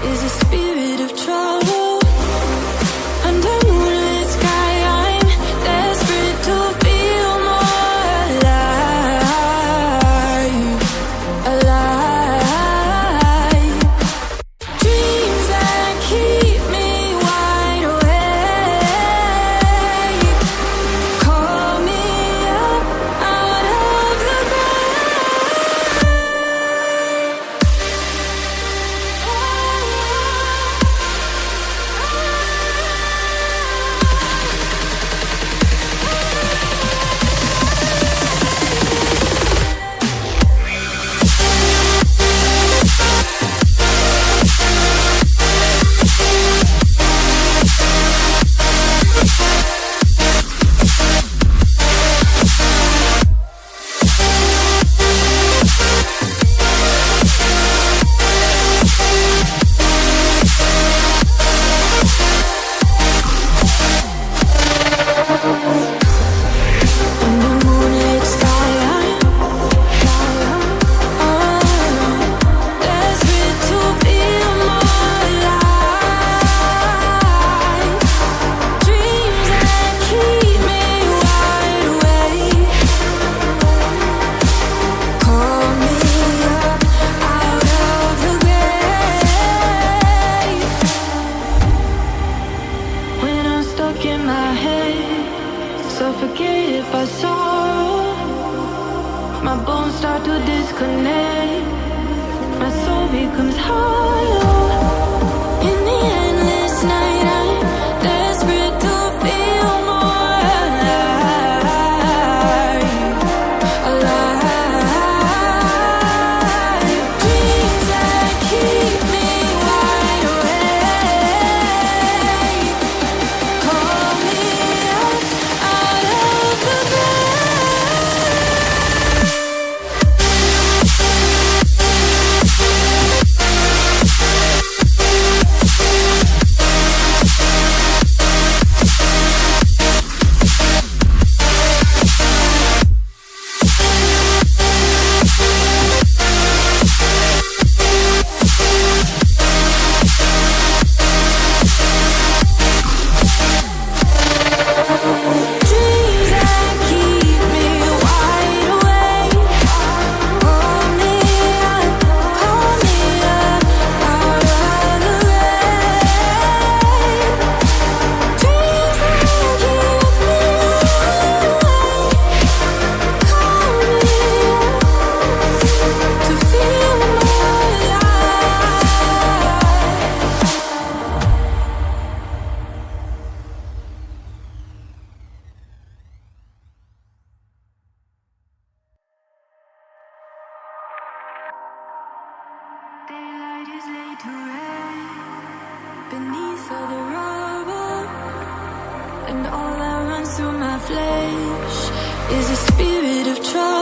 is a spirit of trouble. Under moonlit sky, I'm desperate to feel more alive, alive. Dreams that keep me wide awake. Call me up out of the suffocated by sorrow. My bones start to disconnect. My soul becomes hollow. In the endless night, I'm desperate to feel more alive, alive. Dreams that keep me wide awake. Call me up out of the daylight is laid to rest beneath all the rubble, and all that runs through my flesh is a spirit of trouble.